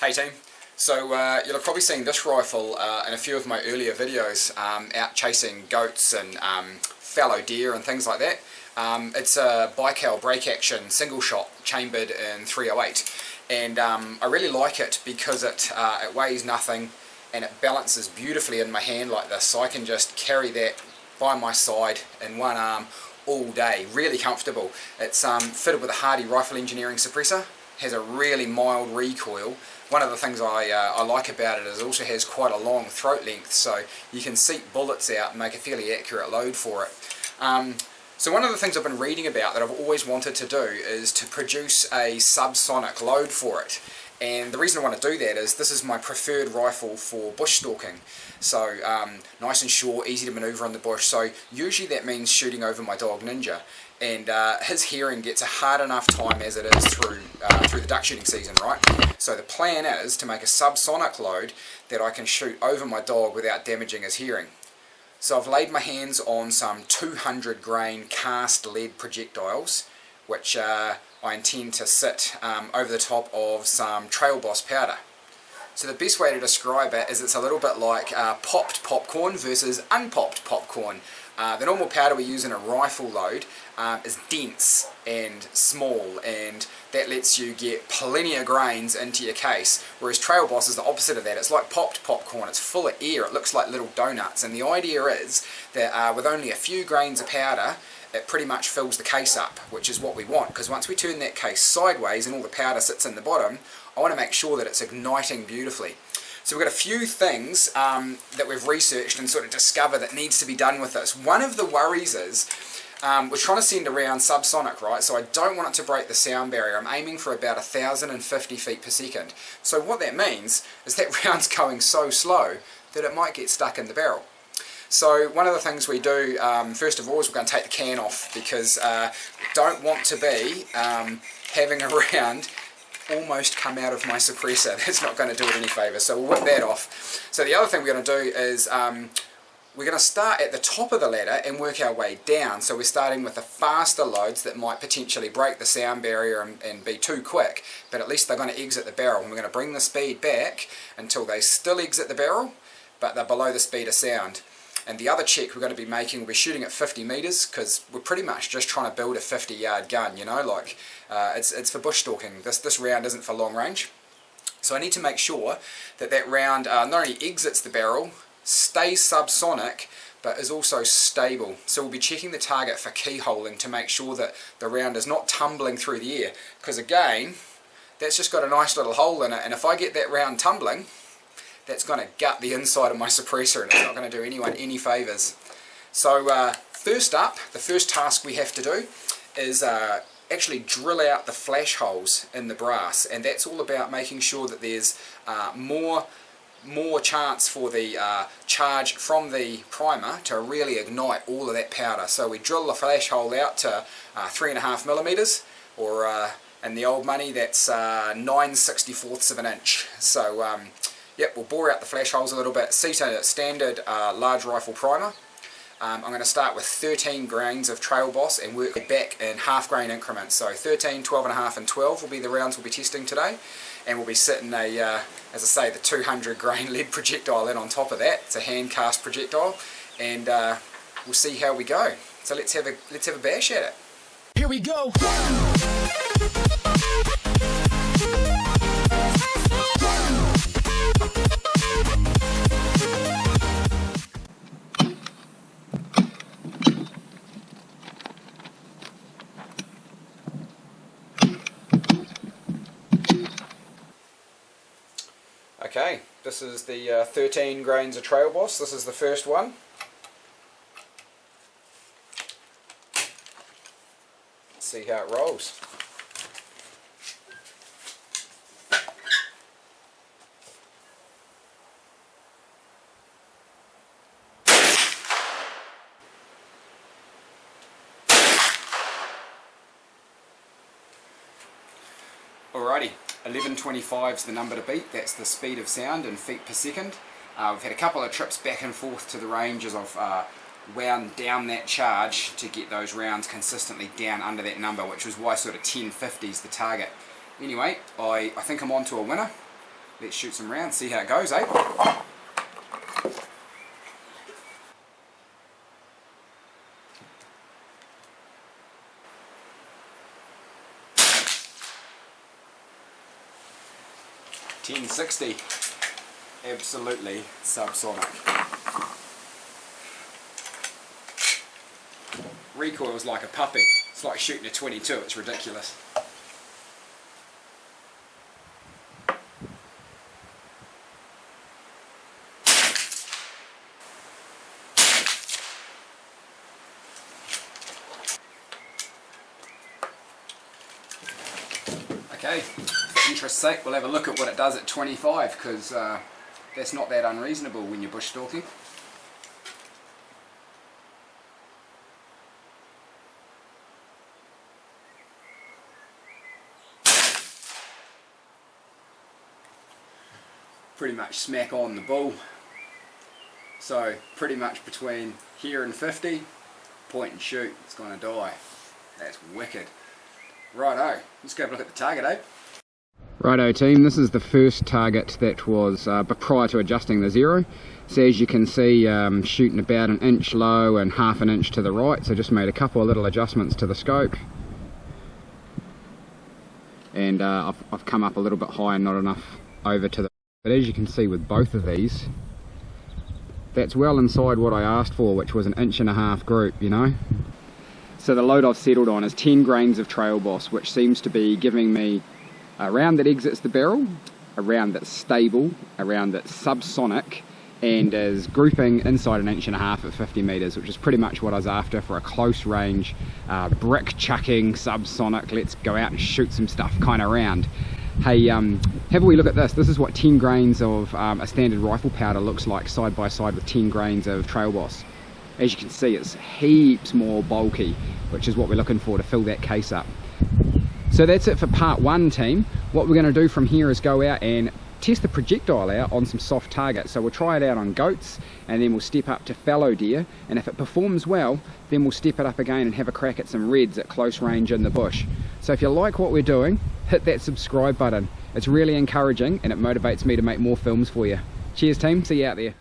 Hey team, so you'll have probably seen this rifle in a few of my earlier videos out chasing goats and fallow deer and things like that. It's a bical break action single shot chambered in 308, and I really like it because it weighs nothing and it balances beautifully in my hand like this, so I can just carry that by my side in one arm all day, really comfortable. It's fitted with a Hardy rifle engineering suppressor, has a really mild recoil. One of the things I like about it is it also has quite a long throat length, so you can seat bullets out and make a fairly accurate load for it. So one of the things I've been reading about that I've always wanted to do is to produce a subsonic load for it. And the reason I want to do that is this is my preferred rifle for bush stalking. So nice and short, easy to manoeuvre in the bush. So usually that means shooting over my dog Ninja. And his hearing gets a hard enough time as it is through the duck shooting season, right? So the plan is to make a subsonic load that I can shoot over my dog without damaging his hearing. So I've laid my hands on some 200 grain cast lead projectiles, which I intend to sit over the top of some Trail Boss powder. So the best way to describe it is it's a little bit like popped popcorn versus unpopped popcorn. The normal powder we use in a rifle load is dense and small, and that lets you get plenty of grains into your case, whereas Trail Boss is the opposite of that. It's like popped popcorn, it's full of air, it looks like little donuts, and the idea is that with only a few grains of powder it pretty much fills the case up, which is what we want, because once we turn that case sideways and all the powder sits in the bottom, I want to make sure that it's igniting beautifully. So we've got a few things that we've researched and sort of discovered that needs to be done with this. One of the worries is we're trying to send around subsonic, right? So I don't want it to break the sound barrier. I'm aiming for about 1,050 feet per second. So what that means is that round's going so slow that it might get stuck in the barrel. So one of the things we do, first of all, is we're going to take the can off, because we don't want to be having a round almost come out of my suppressor. That's not going to do it any favour, so we'll whip that off. So the other thing we're going to do is we're going to start at the top of the ladder and work our way down. So we're starting with the faster loads that might potentially break the sound barrier and be too quick, but at least they're going to exit the barrel, and we're going to bring the speed back until they still exit the barrel, but they're below the speed of sound. And the other check we're going to be making, we'll be shooting at 50 metres, because we're pretty much just trying to build a 50-yard gun, you know, like it's for bush stalking. This round isn't for long range. So I need to make sure that that round not only exits the barrel, stays subsonic, but is also stable. So we'll be checking the target for keyholing to make sure that the round is not tumbling through the air, because again, that's just got a nice little hole in it, and if I get that round tumbling, that's going to gut the inside of my suppressor, and it's not going to do anyone any favours. So first up, the first task we have to do is actually drill out the flash holes in the brass, and that's all about making sure that there's more chance for the charge from the primer to really ignite all of that powder. So we drill the flash hole out to 3.5 millimeters, or in the old money that's 9/64 of an inch. So yep, we'll bore out the flash holes a little bit, seat a standard large rifle primer. I'm going to start with 13 grains of Trail Boss and work back in half grain increments. So 13, 12.5 and 12 will be the rounds we'll be testing today. And we'll be sitting as I say, the 200 grain lead projectile in on top of that. It's a hand cast projectile, and we'll see how we go. So let's have a bash at it. Here we go. Okay, this is the 13 grains of Trail Boss. This is the first one. Let's see how it rolls. Alrighty, 1125 is the number to beat. That's the speed of sound in feet per second. We've had a couple of trips back and forth to the range as I've wound down that charge to get those rounds consistently down under that number, which was why sort of 1050 is the target. Anyway, I think I'm on to a winner. let's shoot some rounds, see how it goes, eh? .1060, absolutely subsonic. Recoil's like a puppy. It's like shooting a 22, it's ridiculous. Okay, for interest's sake, we'll have a look at what it does at 25, because that's not that unreasonable when you're bush stalking. Pretty much smack on the bull. So pretty much between here and 50, point and shoot, it's going to die. That's wicked. Righto, let's go have a look at the target, eh? Righto team, this is the first target that was prior to adjusting the zero. So as you can see, shooting about an inch low and half an inch to the right, so just made a couple of little adjustments to the scope. And I've come up a little bit high and not enough over to the... But as you can see with both of these, that's well inside what I asked for, which was an 1.5 inch group, you know. So the load I've settled on is 10 grains of Trail Boss, which seems to be giving me a round that exits the barrel, a round that's stable, a round that's subsonic, and is grouping inside an 1.5 inches at 50 metres, which is pretty much what I was after for a close range, brick chucking, subsonic, let's go out and shoot some stuff kind of round. Hey, have a wee look at this. This is what 10 grains of a standard rifle powder looks like side by side with 10 grains of Trail Boss. As you can see, it's heaps more bulky, which is what we're looking for to fill that case up. So that's it for part one, team. What we're going to do from here is go out and test the projectile out on some soft targets. So we'll try it out on goats, and then we'll step up to fallow deer, and if it performs well, then we'll step it up again and have a crack at some reds at close range in the bush. So if you like what we're doing, hit that subscribe button. It's really encouraging and it motivates me to make more films for you. Cheers team, see you out there.